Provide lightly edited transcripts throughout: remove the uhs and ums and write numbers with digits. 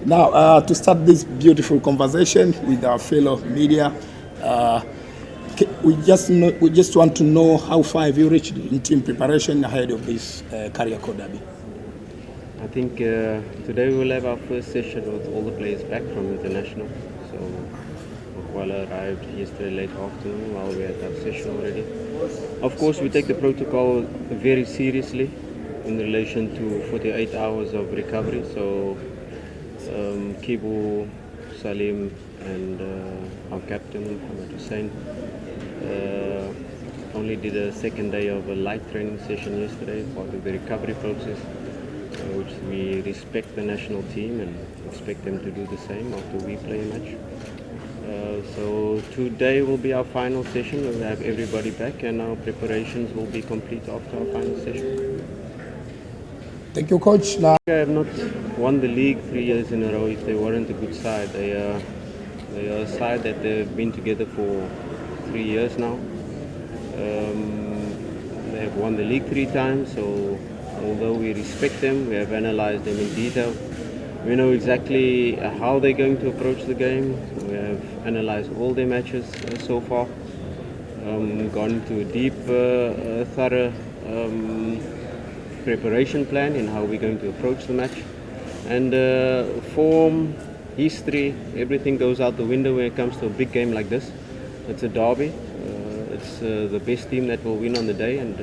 Now, to start this beautiful conversation with our fellow media, we just want to know how far have you reached in team preparation ahead of this Kariako derby? I think today we will have our first session with all the players back from international. So Kuala arrived yesterday late afternoon while we had our session already. Of course, we take the protocol very seriously in relation to 48 hours of recovery. So Kibu, Salim and our captain, Muhammad Hussein, only did a second day of a light training session yesterday, part of the recovery process, which we respect the national team and expect them to do the same after we play a match. So today will be our final session. We'll have everybody back and our preparations will be complete after our final session. Thank you, Coach. Now, I have not won the league 3 years in a row if they weren't a good side. They are a side that they've been together for 3 years now. They have won the league 3 times, so although we respect them, we have analyzed them in detail. We know exactly how they're going to approach the game. We have analyzed all their matches so far, gone into a deep, thorough preparation plan in how we're going to approach the match. And form, history, everything goes out the window when it comes to a big game like this. It's a derby. It's the best team that will win on the day, and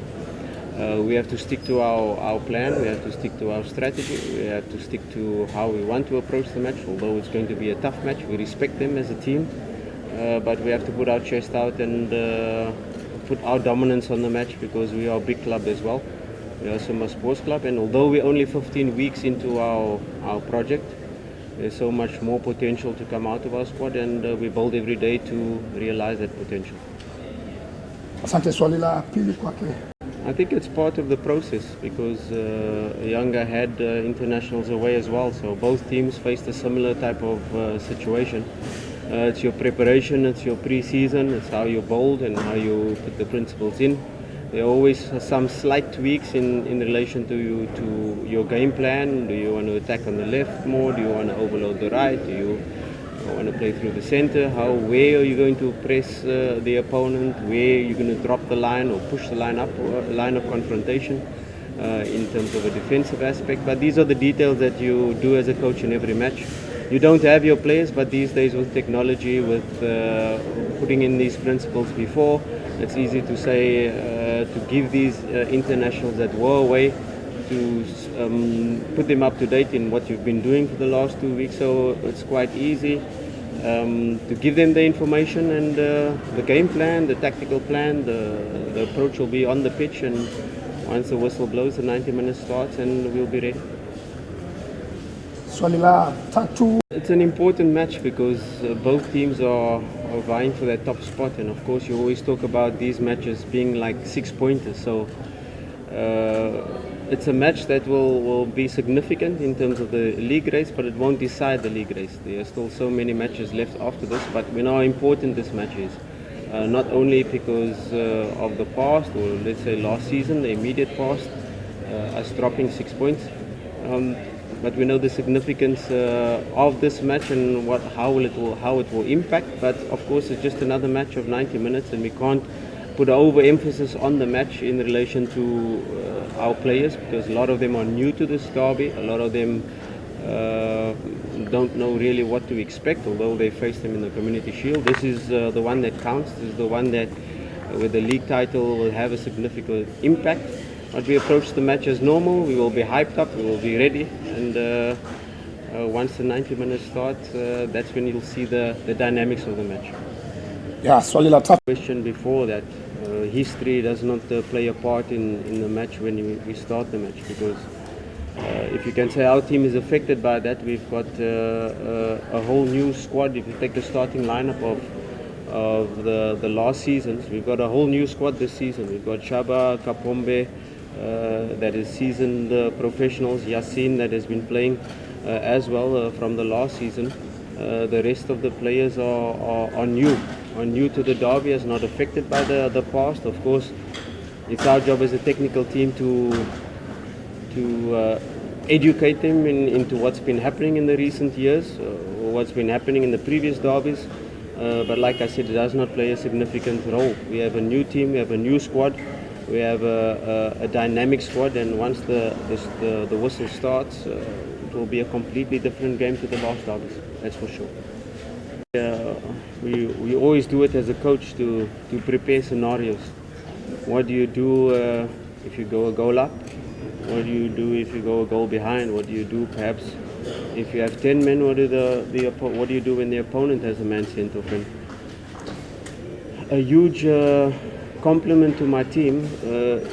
we have to stick to our plan, we have to stick to our strategy, we have to stick to how we want to approach the match. Although it's going to be a tough match, we respect them as a team, but we have to put our chest out and put our dominance on the match, because we are a big club as well. We are a sports club, and although we're only 15 weeks into our project, there's so much more potential to come out of our squad, and we build every day to realize that potential. asante, swali la pili kwake. I think it's part of the process, because Yanga had internationals away as well, so both teams faced a similar type of situation. It's your preparation, it's your pre-season, it's how you build and how you put the principles in. There are always some slight tweaks in relation to your game plan. Do you want to attack on the left more? Do you want to overload the right? Do you want to play through the center? Where are you going to press the opponent? Where are you going to drop the line or push the line up, or line of confrontation in terms of a defensive aspect? But these are the details that you do as a coach in every match. You don't have your players, but these days with technology, with putting in these principles before, it's easy to say, to give these internationals that were away, to put them up to date in what you've been doing for the last 2 weeks. So it's quite easy to give them the information, and the game plan, the tactical plan, the approach will be on the pitch, and once the whistle blows, the 90 minutes starts and we'll be ready. Swali la tatu. It's an important match because both teams are vying for that top spot, and of course you always talk about these matches being like 6-pointers. So it's a match that will be significant in terms of the league race, but it won't decide the league race. There are still so many matches left after this, but we know how important this match is. Not only because of the past, or let's say last season, the immediate past, us dropping 6 points, but we know the significance of this match and how it will impact. But of course, it's just another match of 90 minutes, and we can't put overemphasis on the match in relation to our players, because a lot of them are new to this derby. A lot of them don't know really what to expect, although they faced them in the Community Shield. This is the one that counts. This is the one that, with the league title, will have a significant impact. But we approach the match as normal. We will be hyped up. We will be ready, and once the 90 minutes start, that's when you'll see the dynamics of the match. Yeah, swali la tatu. Question before that, history does not play a part in the match when we start the match, because if you can say our team is affected by that, we've got a whole new squad. If you take the starting lineup of the last seasons, we've got a whole new squad this season. We've got Shaba, Kapombe, that is seasoned professionals, Yasin that has been playing as well from the last season. The rest of the players are new to the derby, is not affected by the past. Of course, it's our job as a technical team to educate them into what's been happening in the recent years, or what's been happening in the previous derbies. But like I said, it does not play a significant role. We have a new team, we have a new squad, we have a dynamic squad, and once the whistle starts, it will be a completely different game to the last derbies, that's for sure. We always do it as a coach to prepare scenarios. What do you do if you go a goal up? What do you do if you go a goal behind? What do you do perhaps if you have 10 men? What do you do when the opponent has a man sent off? And a huge compliment to my team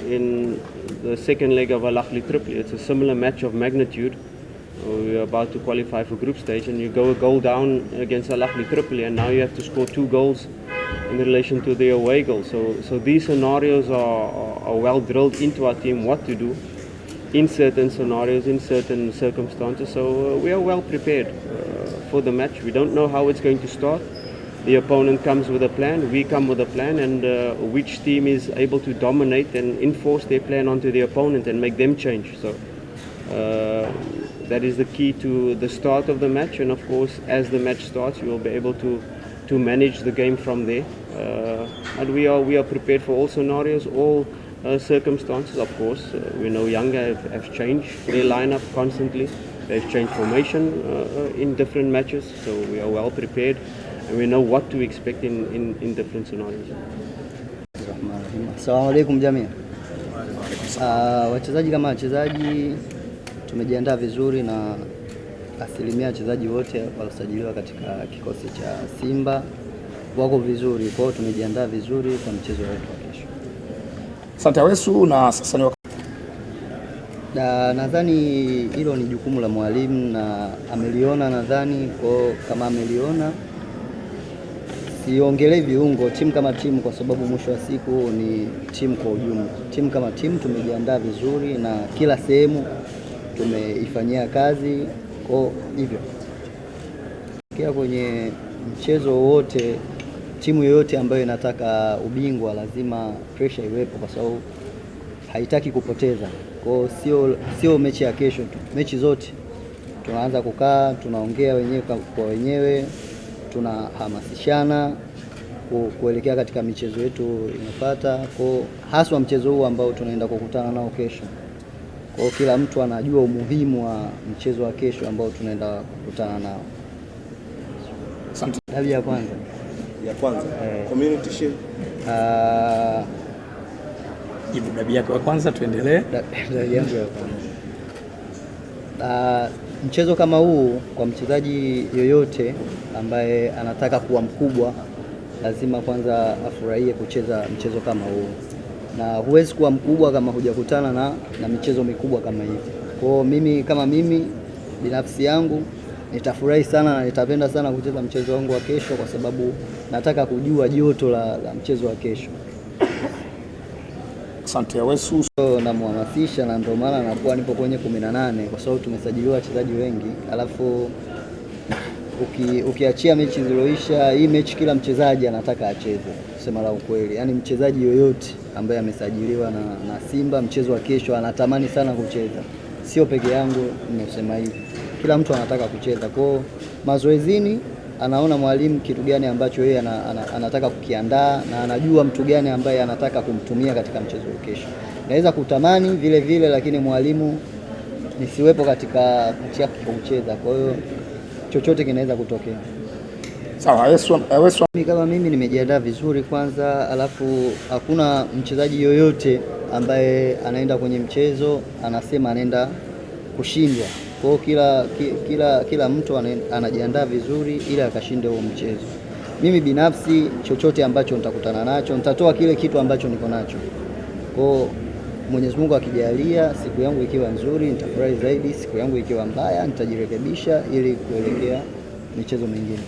in the second leg of Al Ahly Tripoli. It's a similar match of magnitude. We are about to qualify for group stage, and you go a goal down against Al Ahly Tripoli, and now you have to score 2 goals in relation to the away goal. So these scenarios are well drilled into our team what to do in certain scenarios, in certain circumstances. So we are well prepared for the match. We don't know how it's going to start. The opponent comes with a plan, we come with a plan, and which team is able to dominate and enforce their plan onto the opponent and make them change. So that is the key to the start of the match, and of course as the match starts you will be able to manage the game from there. And we are prepared for all scenarios, all circumstances. Of course we know Yanga have changed their lineup constantly. They've changed formation in different matches, so we are well prepared and we know what to expect in different scenarios. Assalamu alaikum jamii. Wachezaji kama wachezaji tumejiandaa vizuri na asilimia wachezaji wote waliosajiliwa katika kikosi cha Simba wako vizuri, kwa hiyo tumejiandaa vizuri kwa mchezo wetu wa kesho. Asante Wesu. Na sasa ni nadhani hilo ni jukumu la mwalimu na ameliona, nadhani kwa kama ameliona, siongelee viungo, timu kama timu, kwa sababu mwisho wa siku ni timu kwa ujumla. Timu kama timu tumejiandaa vizuri na kila sehemu tumeifanyia kazi, kwa hivyo kia kwenye mchezo wote, timu yoyote ambayo inataka ubingwa lazima pressure iwepo, kwa sababu haitaki kupoteza. Kwa sio mechi ya kesho tu, mechi zote tunaanza kukaa, tunaongea wenyewe kwa wenyewe, tunahamasishana kuelekea katika michezo yetu inafuata, kwa haswa mchezo huu ambao tunaenda kukutana nao kesho. Kwa kila mtu anajua umuhimu wa mchezo wa kesho ambao tunaenda kukutana nao. Dabi ya kwanza. Community Shield. jibu dabi yako ya kwanza, tuendelee. Dabi yangu ya kwanza. Mchezo kama huu kwa mchezaji yoyote ambaye anataka kuwa mkubwa lazima kwanza afurahie kucheza mchezo kama huu, na huwezi kuwa mkubwa kama hujakutana na michezo mikubwa kama hivi. Kwa mimi kama mimi binafsi yangu nitafurahi sana na nitapenda sana kucheza mchezo wangu wa kesho, kwa sababu nataka kujua joto la mchezo wa kesho. Asante Wesu. Namuhamasisha na ndio maana nakuwa nipo kwenye 18, kwa sababu tumesajiliwa wachezaji wengi. Alafu ukiachia mechi ziloisha, hii mechi kila mchezaji anataka acheze, kusema la ukweli. Yaani mchezaji yoyote ambaye amesajiliwa na Simba mchezo wa kesho anatamani sana kucheza. Sio peke yangu nimesema hivi. Kila mtu anataka kucheza. Kwa mazoezini anaona mwalimu kitu gani ambacho yeye anataka kukiandaa, na anajua mtu gani ambaye anataka kumtumia katika mchezo wa kesho. Naweza kutamani vile vile, lakini mwalimu nisiwepo katika mechi yake kucheza. Kwa hiyo chochote kinaweza kutokea. Sawa, Wesu. Kama mimi nimejiandaa vizuri kwanza, alafu hakuna mchezaji yoyote ambaye anaenda kwenye mchezo anasema anaenda kushindwa. Kwa hiyo kila mtu anajiandaa vizuri ili akashinde huo mchezo. Mimi binafsi chochote ambacho nitakutana nacho nitatoa kile kitu ambacho niko nacho. Kwa hiyo Mwenyezi Mungu akijalia, siku yangu ikiwa nzuri nitafurahi zaidi, siku yangu ikiwa mbaya nitajirekebisha ili kuelekea michezo mingine.